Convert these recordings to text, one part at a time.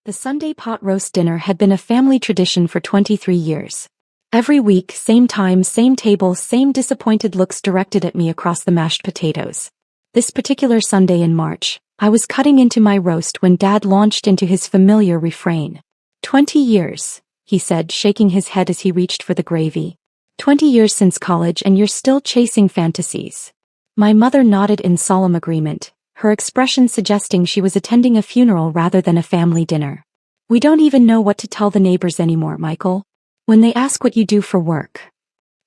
The Sunday pot roast dinner had been a family tradition for 23 years. Every week, same time, same table, same disappointed looks directed at me across the mashed potatoes. This particular Sunday in March, I was cutting into my roast when Dad launched into his familiar refrain. 20 years, he said, shaking his head as he reached for the gravy. 20 years since college and you're still chasing fantasies. My mother nodded in solemn agreement, her expression suggesting she was attending a funeral rather than a family dinner. We don't even know what to tell the neighbors anymore, Michael. When they ask what you do for work,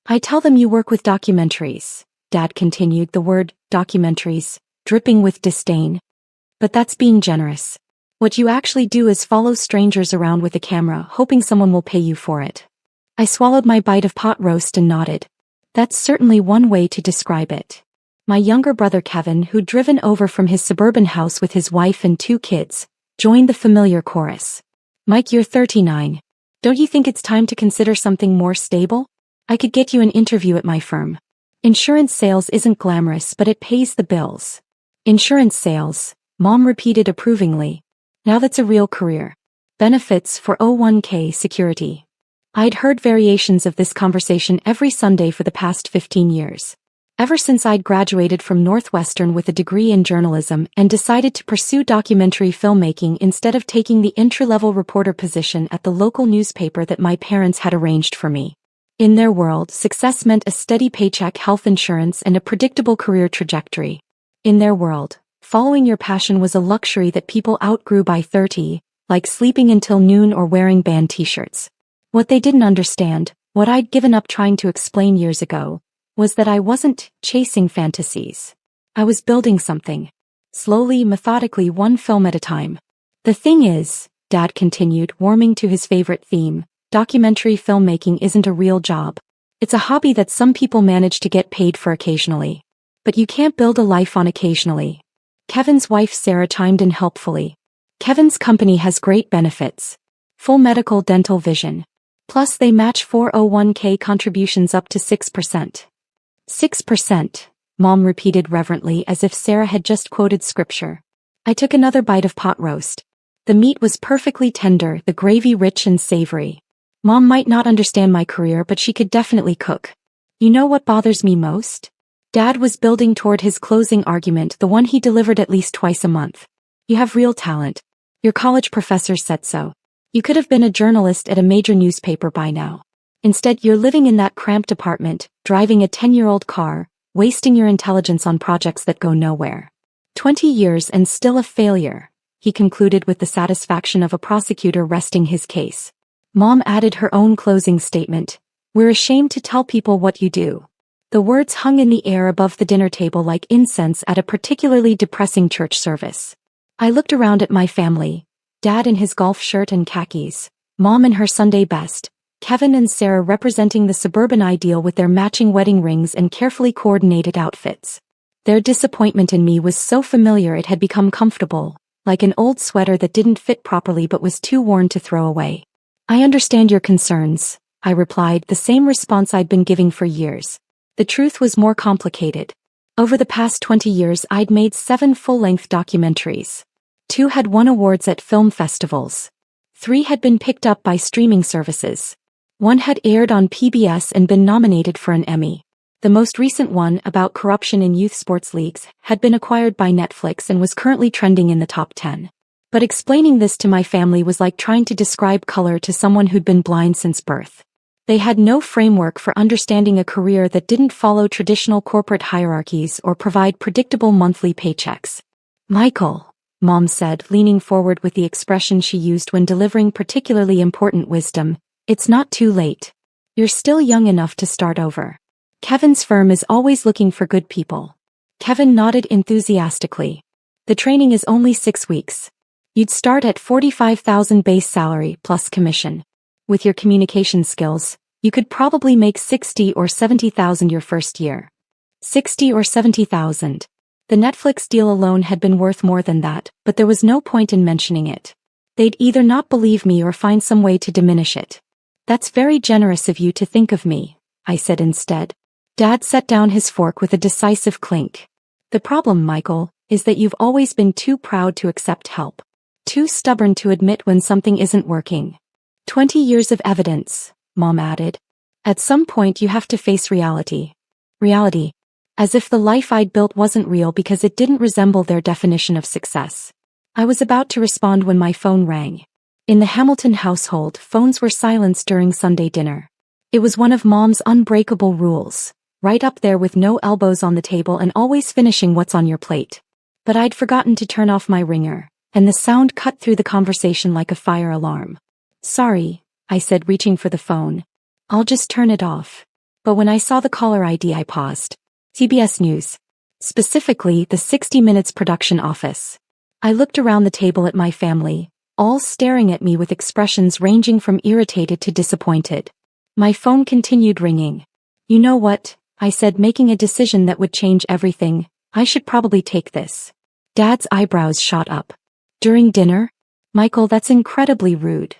I tell them you work with documentaries, Dad continued, the word documentaries dripping with disdain. But that's being generous. What you actually do is follow strangers around with a camera, hoping someone will pay you for it. I swallowed my bite of pot roast and nodded. That's certainly one way to describe it. My younger brother Kevin, who'd driven over from his suburban house with his wife and 2 kids, joined the familiar chorus. Mike, you're 39. Don't you think it's time to consider something more stable? I could get you an interview at my firm. Insurance sales isn't glamorous, but it pays the bills. Insurance sales, Mom repeated approvingly. Now that's a real career. Benefits for 401k security. I'd heard variations of this conversation every Sunday for the past 15 years. Ever since I'd graduated from Northwestern with a degree in journalism and decided to pursue documentary filmmaking instead of taking the entry-level reporter position at the local newspaper that my parents had arranged for me. In their world, success meant a steady paycheck, health insurance, and a predictable career trajectory. In their world, following your passion was a luxury that people outgrew by 30, like sleeping until noon or wearing band t-shirts. What they didn't understand, what I'd given up trying to explain years ago, was that I wasn't chasing fantasies. I was building something. Slowly, methodically, one film at a time. The thing is, Dad continued, warming to his favorite theme, documentary filmmaking isn't a real job. It's a hobby that some people manage to get paid for occasionally. But you can't build a life on occasionally. Kevin's wife Sarah chimed in helpfully. Kevin's company has great benefits. Full medical, dental, vision. Plus they match 401k contributions up to 6%. 6%, Mom repeated reverently as if Sarah had just quoted scripture. I took another bite of pot roast. The meat was perfectly tender, the gravy rich and savory. Mom might not understand my career, but she could definitely cook. You know what bothers me most? Dad was building toward his closing argument, the one he delivered at least twice a month. You have real talent. Your college professor said so. You could have been a journalist at a major newspaper by now. Instead, you're living in that cramped apartment, driving a 10-year-old car, wasting your intelligence on projects that go nowhere. 20 years and still a failure, he concluded with the satisfaction of a prosecutor resting his case. Mom added her own closing statement. We're ashamed to tell people what you do. The words hung in the air above the dinner table like incense at a particularly depressing church service. I looked around at my family. Dad in his golf shirt and khakis, Mom in her Sunday best, Kevin and Sarah representing the suburban ideal with their matching wedding rings and carefully coordinated outfits. Their disappointment in me was so familiar it had become comfortable, like an old sweater that didn't fit properly but was too worn to throw away. I understand your concerns, I replied, the same response I'd been giving for years. The truth was more complicated. Over the past 20 years I'd made 7 full-length documentaries. 2 had won awards at film festivals. 3 had been picked up by streaming services. 1 had aired on PBS and been nominated for an Emmy. The most recent one, about corruption in youth sports leagues, had been acquired by Netflix and was currently trending in the top 10. But explaining this to my family was like trying to describe color to someone who'd been blind since birth. They had no framework for understanding a career that didn't follow traditional corporate hierarchies or provide predictable monthly paychecks. Michael, Mom said, leaning forward with the expression she used when delivering particularly important wisdom, it's not too late. You're still young enough to start over. Kevin's firm is always looking for good people. Kevin nodded enthusiastically. The training is only 6 weeks. You'd start at $45,000 base salary plus commission. With your communication skills, you could probably make $60,000 or $70,000 your first year. $60,000 or $70,000. The Netflix deal alone had been worth more than that, but there was no point in mentioning it. They'd either not believe me or find some way to diminish it. That's very generous of you to think of me, I said instead. Dad set down his fork with a decisive clink. The problem, Michael, is that you've always been too proud to accept help. too stubborn to admit when something isn't working. 20 years of evidence, Mom added. At some point you have to face reality. Reality. As if the life I'd built wasn't real because it didn't resemble their definition of success. I was about to respond when my phone rang. In the Hamilton household, phones were silenced during Sunday dinner. It was one of Mom's unbreakable rules, right up there with no elbows on the table and always finishing what's on your plate. But I'd forgotten to turn off my ringer, and the sound cut through the conversation like a fire alarm. Sorry, I said, reaching for the phone. I'll just turn it off. But when I saw the caller ID I paused. CBS News. Specifically, the 60 Minutes production office. I looked around the table at my family, all staring at me with expressions ranging from irritated to disappointed. My phone continued ringing. You know what? I said, making a decision that would change everything. I should probably take this. Dad's eyebrows shot up. During dinner? Michael, that's incredibly rude.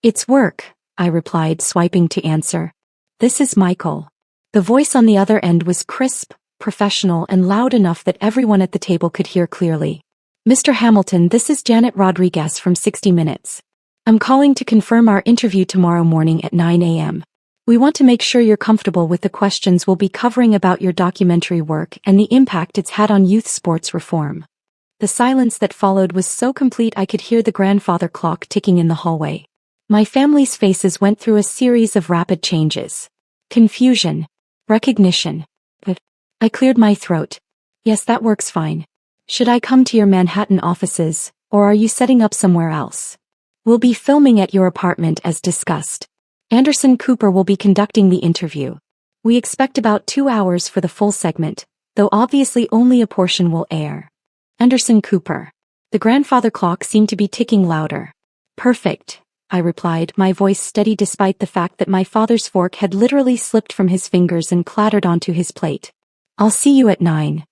It's work, I replied, swiping to answer. This is Michael. The voice on the other end was crisp, professional, and loud enough that everyone at the table could hear clearly. Mr. Hamilton, this is Janet Rodriguez from 60 Minutes. I'm calling to confirm our interview tomorrow morning at 9 a.m. We want to make sure you're comfortable with the questions we'll be covering about your documentary work and the impact it's had on youth sports reform. The silence that followed was so complete I could hear the grandfather clock ticking in the hallway. My family's faces went through a series of rapid changes. Confusion. Recognition. But I cleared my throat. Yes, that works fine. Should I come to your Manhattan offices, or are you setting up somewhere else? We'll be filming at your apartment as discussed. Anderson Cooper will be conducting the interview. We expect about 2 hours for the full segment, though obviously only a portion will air. Anderson Cooper. The grandfather clock seemed to be ticking louder. Perfect, I replied, my voice steady despite the fact that my father's fork had literally slipped from his fingers and clattered onto his plate. I'll see you at 9.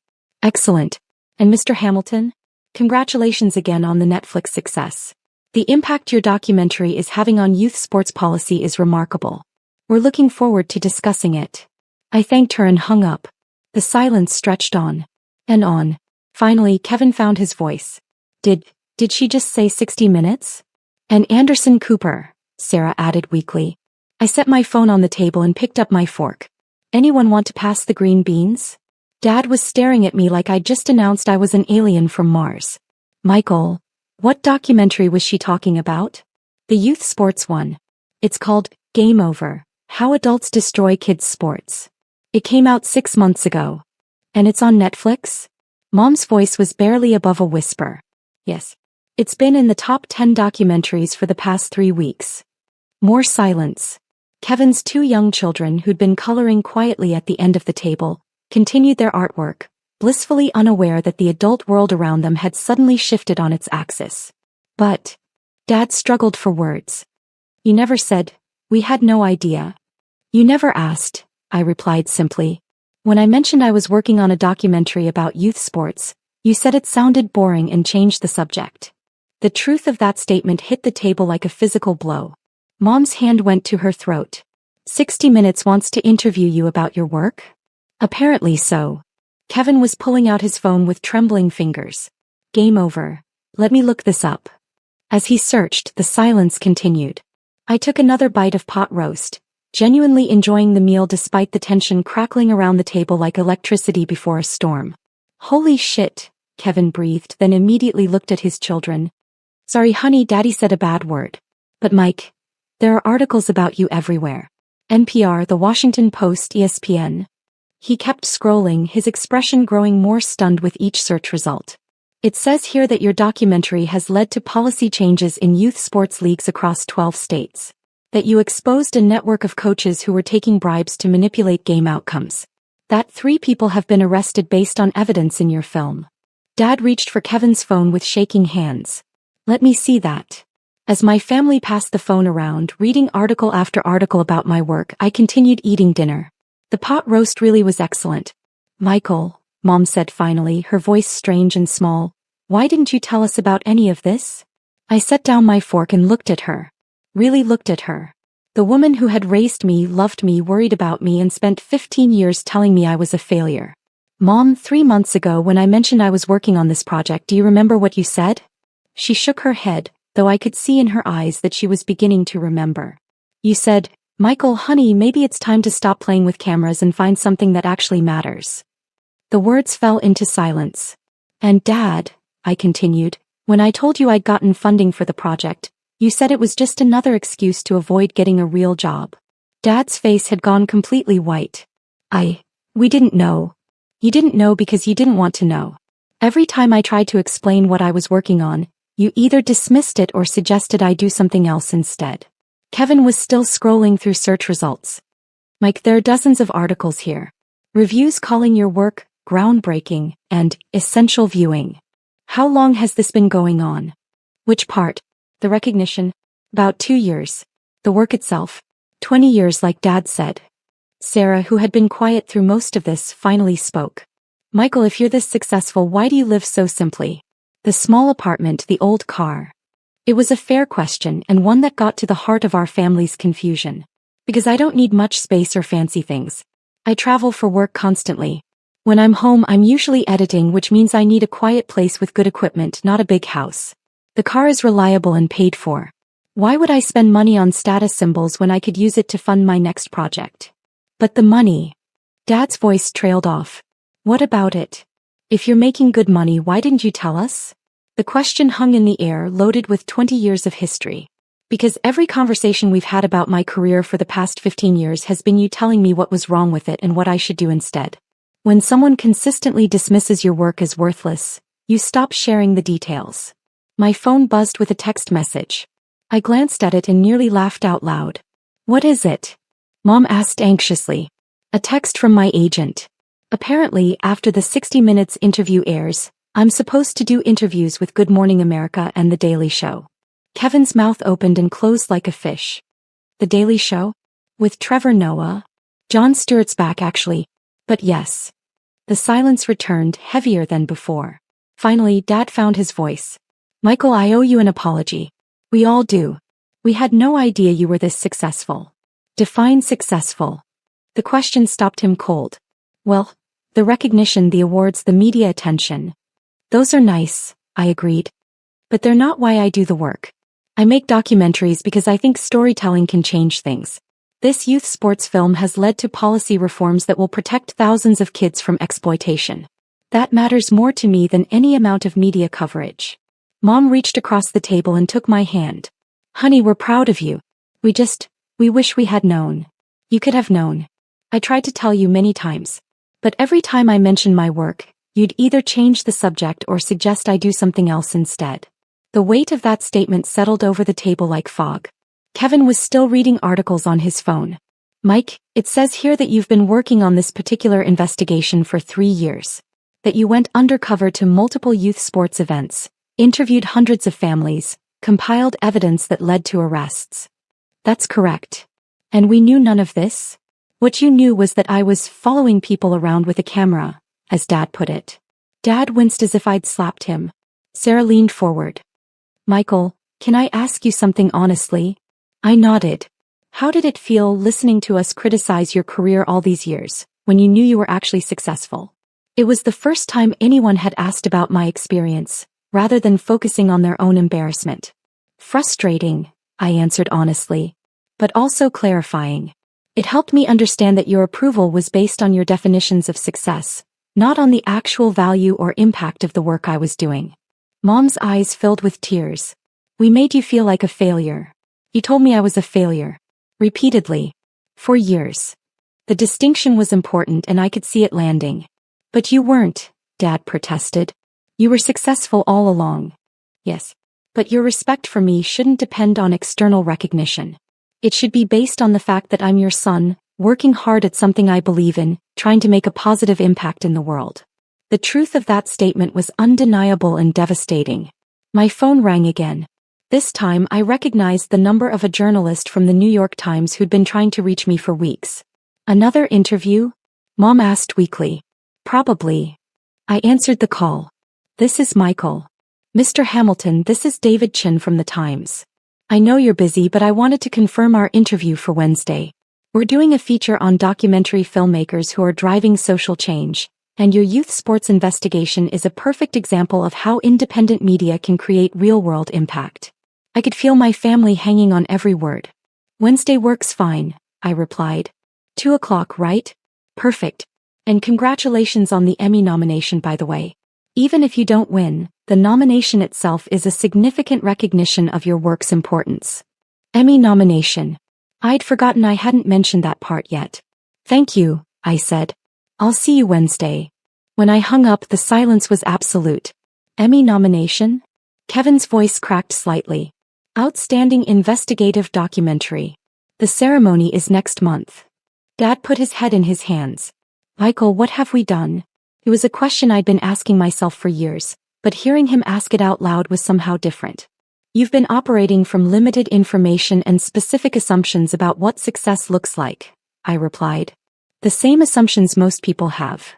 Excellent. And Mr. Hamilton? Congratulations again on the Netflix success. The impact your documentary is having on youth sports policy is remarkable. We're looking forward to discussing it. I thanked her and hung up. The silence stretched on. And on. Finally, Kevin found his voice. Did she just say 60 minutes? And Anderson Cooper, Sarah added weakly. I set my phone on the table and picked up my fork. Anyone want to pass the green beans? Dad was staring at me like I'd just announced I was an alien from Mars. Michael, what documentary was she talking about? The youth sports one. It's called Game Over: How Adults Destroy Kids' Sports. It came out 6 months ago. And it's on Netflix? Mom's voice was barely above a whisper. Yes. It's been in the top 10 documentaries for the past 3 weeks. More silence. Kevin's 2 young children, who'd been coloring quietly at the end of the table, continued their artwork, blissfully unaware that the adult world around them had suddenly shifted on its axis. But Dad struggled for words. You never said, we had no idea. You never asked, I replied simply. When I mentioned I was working on a documentary about youth sports, you said it sounded boring and changed the subject. The truth of that statement hit the table like a physical blow. Mom's hand went to her throat. 60 Minutes wants to interview you about your work? Apparently so. Kevin was pulling out his phone with trembling fingers. Game over. Let me look this up. As he searched, the silence continued. I took another bite of pot roast, genuinely enjoying the meal despite the tension crackling around the table like electricity before a storm. Holy shit, Kevin breathed, then immediately looked at his children. Sorry honey, Daddy said a bad word. But Mike, there are articles about you everywhere. NPR, The Washington Post, ESPN. He kept scrolling, his expression growing more stunned with each search result. It says here that your documentary has led to policy changes in youth sports leagues across 12 states. That you exposed a network of coaches who were taking bribes to manipulate game outcomes. That 3 people have been arrested based on evidence in your film. Dad reached for Kevin's phone with shaking hands. Let me see that. As my family passed the phone around, reading article after article about my work, I continued eating dinner. The pot roast really was excellent. Michael, Mom said finally, her voice strange and small, why didn't you tell us about any of this? I set down my fork and looked at her. Really looked at her. The woman who had raised me, loved me, worried about me, and spent 15 years telling me I was a failure. Mom, 3 months ago when I mentioned I was working on this project, do you remember what you said? She shook her head, though I could see in her eyes that she was beginning to remember. You said, Michael, honey, maybe it's time to stop playing with cameras and find something that actually matters. The words fell into silence. And Dad, I continued, when I told you I'd gotten funding for the project, you said it was just another excuse to avoid getting a real job. Dad's face had gone completely white. We didn't know. You didn't know because you didn't want to know. Every time I tried to explain what I was working on, you either dismissed it or suggested I do something else instead. Kevin was still scrolling through search results. Mike, there are dozens of articles here. Reviews calling your work groundbreaking and essential viewing. How long has this been going on? Which part? The recognition? About 2 years. The work itself? 20 years, like Dad said. Sarah, who had been quiet through most of this, finally spoke. Michael, if you're this successful, why do you live so simply? The small apartment, the old car. It was a fair question and one that got to the heart of our family's confusion. Because I don't need much space or fancy things. I travel for work constantly. When I'm home, I'm usually editing, which means I need a quiet place with good equipment, not a big house. The car is reliable and paid for. Why would I spend money on status symbols when I could use it to fund my next project? But the money. Dad's voice trailed off. What about it? If you're making good money, why didn't you tell us? The question hung in the air, loaded with 20 years of history. Because every conversation we've had about my career for the past 15 years has been you telling me what was wrong with it and what I should do instead. When someone consistently dismisses your work as worthless, you stop sharing the details. My phone buzzed with a text message. I glanced at it and nearly laughed out loud. What is it? Mom asked anxiously. A text from my agent. Apparently, after the 60 Minutes interview airs, I'm supposed to do interviews with Good Morning America and The Daily Show. Kevin's mouth opened and closed like a fish. The Daily Show? With Trevor Noah? Jon Stewart's back, actually. But yes. The silence returned, heavier than before. Finally, Dad found his voice. Michael, I owe you an apology. We all do. We had no idea you were this successful. Define successful. The question stopped him cold. Well, the recognition, the awards, the media attention. Those are nice, I agreed. But they're not why I do the work. I make documentaries because I think storytelling can change things. This youth sports film has led to policy reforms that will protect thousands of kids from exploitation. That matters more to me than any amount of media coverage. Mom reached across the table and took my hand. Honey, we're proud of you. We wish we had known. You could have known. I tried to tell you many times. But every time I mentioned my work, you'd either change the subject or suggest I do something else instead. The weight of that statement settled over the table like fog. Kevin was still reading articles on his phone. Mike, it says here that you've been working on this particular investigation for 3 years. That you went undercover to multiple youth sports events, interviewed hundreds of families, compiled evidence that led to arrests. That's correct. And we knew none of this? What you knew was that I was following people around with a camera, as Dad put it. Dad winced as if I'd slapped him. Sarah leaned forward. Michael, can I ask you something honestly? I nodded. How did it feel listening to us criticize your career all these years, when you knew you were actually successful? It was the first time anyone had asked about my experience, rather than focusing on their own embarrassment. Frustrating, I answered honestly, but also clarifying. It helped me understand that your approval was based on your definitions of success, not on the actual value or impact of the work I was doing. Mom's eyes filled with tears. We made you feel like a failure. You told me I was a failure. Repeatedly. For years. The distinction was important and I could see it landing. But you weren't, Dad protested. You were successful all along. Yes. But your respect for me shouldn't depend on external recognition. It should be based on the fact that I'm your son, working hard at something I believe in, trying to make a positive impact in the world. The truth of that statement was undeniable and devastating. My phone rang again. This time I recognized the number of a journalist from the New York Times who'd been trying to reach me for weeks. Another interview? Mom asked weakly. Probably. I answered the call. This is Michael. Mr. Hamilton, this is David Chin from the Times. I know you're busy, but I wanted to confirm our interview for Wednesday. We're doing a feature on documentary filmmakers who are driving social change, And your youth sports investigation is a perfect example of how independent media can create real-world impact. I could feel my family hanging on every word. Wednesday works fine, I replied. 2 o'clock, right? Perfect. And congratulations on the Emmy nomination, by the way. Even if you don't win, the nomination itself is a significant recognition of your work's importance. Emmy nomination. I'd forgotten I hadn't mentioned that part yet. Thank you, I said. I'll see you Wednesday. When I hung up, the silence was absolute. Emmy nomination? Kevin's voice cracked slightly. Outstanding investigative documentary. The ceremony is next month. Dad put his head in his hands. Michael, what have we done? It was a question I'd been asking myself for years, but hearing him ask it out loud was somehow different. You've been operating from limited information and specific assumptions about what success looks like, I replied. The same assumptions most people have.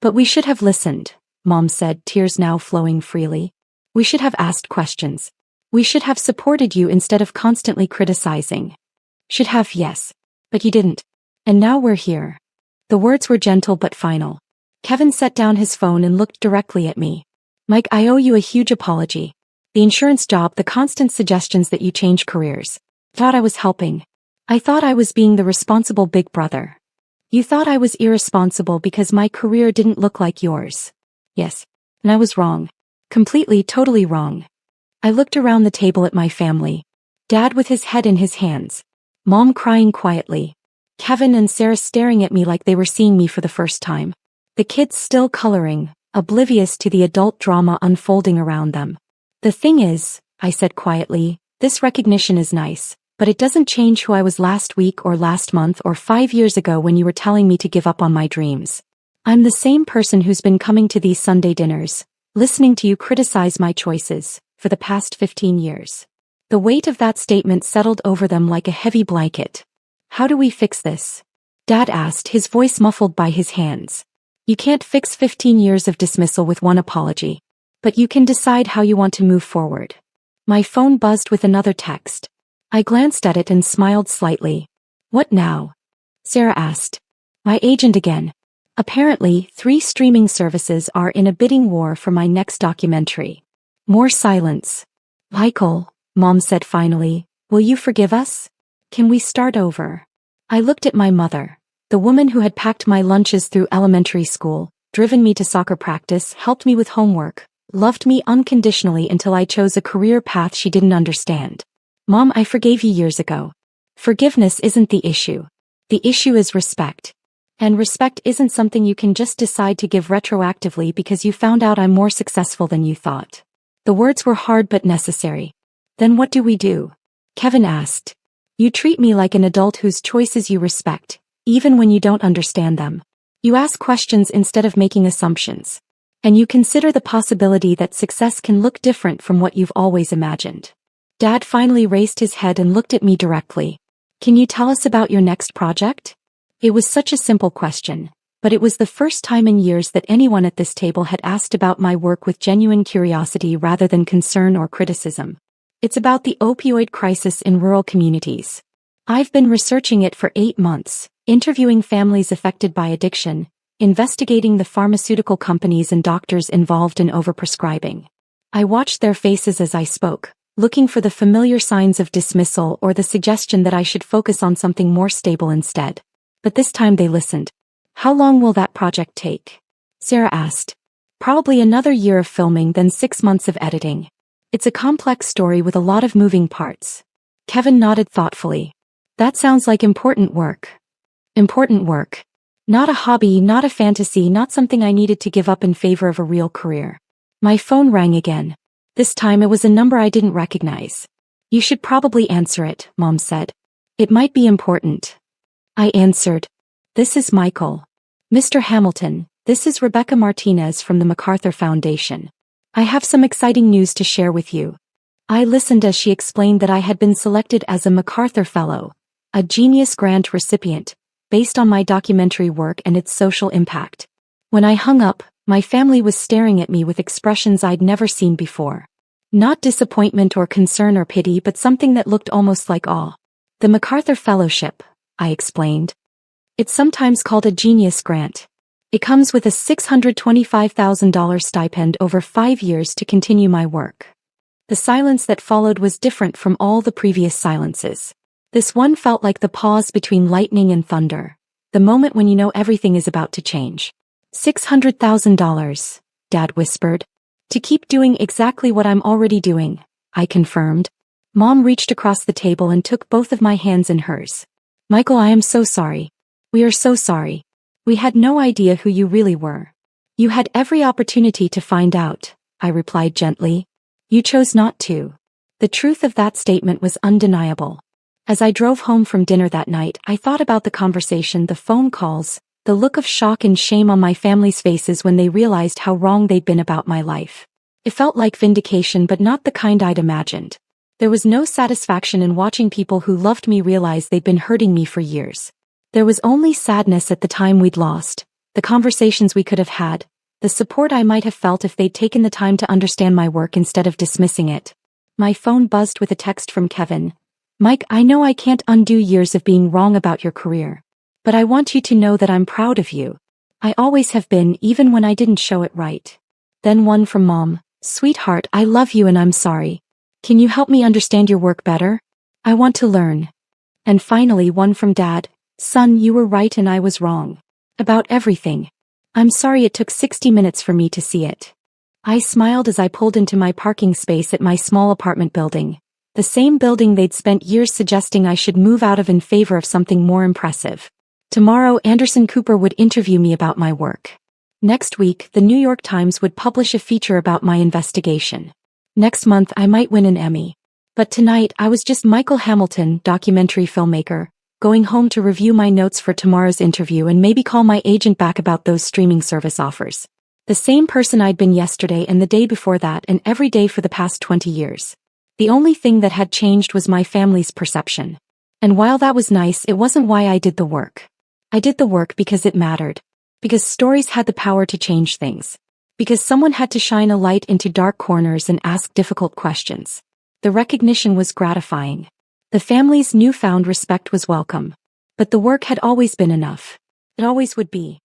But we should have listened, Mom said, tears now flowing freely. We should have asked questions. We should have supported you instead of constantly criticizing. Should have, yes. But you didn't. And now we're here. The words were gentle but final. Kevin set down his phone and looked directly at me. Mike, I owe you a huge apology. The insurance job, the constant suggestions that you change careers. Thought I was helping. I thought I was being the responsible big brother. You thought I was irresponsible because my career didn't look like yours. Yes. And I was wrong. Completely, totally wrong. I looked around the table at my family. Dad with his head in his hands. Mom crying quietly. Kevin and Sarah staring at me like they were seeing me for the first time. The kids still coloring, oblivious to the adult drama unfolding around them. The thing is, I said quietly, this recognition is nice, but it doesn't change who I was last week or last month or 5 years ago when you were telling me to give up on my dreams. I'm the same person who's been coming to these Sunday dinners, listening to you criticize my choices, for the past 15 years. The weight of that statement settled over them like a heavy blanket. How do we fix this? Dad asked, his voice muffled by his hands. You can't fix 15 years of dismissal with one apology. But you can decide how you want to move forward. My phone buzzed with another text. I glanced at it and smiled slightly. What now? Sarah asked. My agent again. Apparently, 3 streaming services are in a bidding war for my next documentary. More silence. Michael, Mom said finally, will you forgive us? Can we start over? I looked at my mother, the woman who had packed my lunches through elementary school, driven me to soccer practice, helped me with homework, loved me unconditionally until I chose a career path she didn't understand. Mom, I forgave you years ago. Forgiveness isn't the issue. The issue is respect. And respect isn't something you can just decide to give retroactively because you found out I'm more successful than you thought. The words were hard but necessary. Then what do we do? Kevin asked. You treat me like an adult whose choices you respect, even when you don't understand them. You ask questions instead of making assumptions. And you consider the possibility that success can look different from what you've always imagined. Dad finally raised his head and looked at me directly. Can you tell us about your next project? It was such a simple question, but it was the first time in years that anyone at this table had asked about my work with genuine curiosity rather than concern or criticism. It's about the opioid crisis in rural communities. I've been researching it for 8 months, interviewing families affected by addiction, investigating the pharmaceutical companies and doctors involved in overprescribing. I watched their faces as I spoke, looking for the familiar signs of dismissal or the suggestion that I should focus on something more stable instead. But this time they listened. How long will that project take? Sarah asked. Probably another year of filming, then 6 months of editing. It's a complex story with a lot of moving parts. Kevin nodded thoughtfully. That sounds like important work. Important work. Not a hobby, not a fantasy, not something I needed to give up in favor of a real career. My phone rang again. This time it was a number I didn't recognize. You should probably answer it, Mom said. It might be important. I answered. This is Michael. Mr. Hamilton, this is Rebecca Martinez from the MacArthur Foundation. I have some exciting news to share with you. I listened as she explained that I had been selected as a MacArthur Fellow, a Genius Grant recipient, based on my documentary work and its social impact. When I hung up, my family was staring at me with expressions I'd never seen before. Not disappointment or concern or pity, but something that looked almost like awe. The MacArthur Fellowship, I explained. It's sometimes called a Genius Grant. It comes with a $625,000 stipend over 5 years to continue my work. The silence that followed was different from all the previous silences. This one felt like the pause between lightning and thunder. The moment when you know everything is about to change. $600,000, Dad whispered. To keep doing exactly what I'm already doing, I confirmed. Mom reached across the table and took both of my hands in hers. Michael, I am so sorry. We are so sorry. We had no idea who you really were. You had every opportunity to find out, I replied gently. You chose not to. The truth of that statement was undeniable. As I drove home from dinner that night, I thought about the conversation, the phone calls, the look of shock and shame on my family's faces when they realized how wrong they'd been about my life. It felt like vindication, but not the kind I'd imagined. There was no satisfaction in watching people who loved me realize they'd been hurting me for years. There was only sadness at the time we'd lost, the conversations we could have had, the support I might have felt if they'd taken the time to understand my work instead of dismissing it. My phone buzzed with a text from Kevin. Mike, I know I can't undo years of being wrong about your career. But I want you to know that I'm proud of you. I always have been, even when I didn't show it right. Then one from Mom. Sweetheart, I love you and I'm sorry. Can you help me understand your work better? I want to learn. And finally one from Dad. Son, you were right and I was wrong. About everything. I'm sorry it took 60 minutes for me to see it. I smiled as I pulled into my parking space at my small apartment building. The same building they'd spent years suggesting I should move out of in favor of something more impressive. Tomorrow Anderson Cooper would interview me about my work. Next week, the New York Times would publish a feature about my investigation. Next month I might win an Emmy. But tonight I was just Michael Hamilton, documentary filmmaker, going home to review my notes for tomorrow's interview and maybe call my agent back about those streaming service offers. The same person I'd been yesterday and the day before that and every day for the past 20 years. The only thing that had changed was my family's perception. And while that was nice, it wasn't why I did the work. I did the work because it mattered. Because stories had the power to change things. Because someone had to shine a light into dark corners and ask difficult questions. The recognition was gratifying. The family's newfound respect was welcome. But the work had always been enough. It always would be.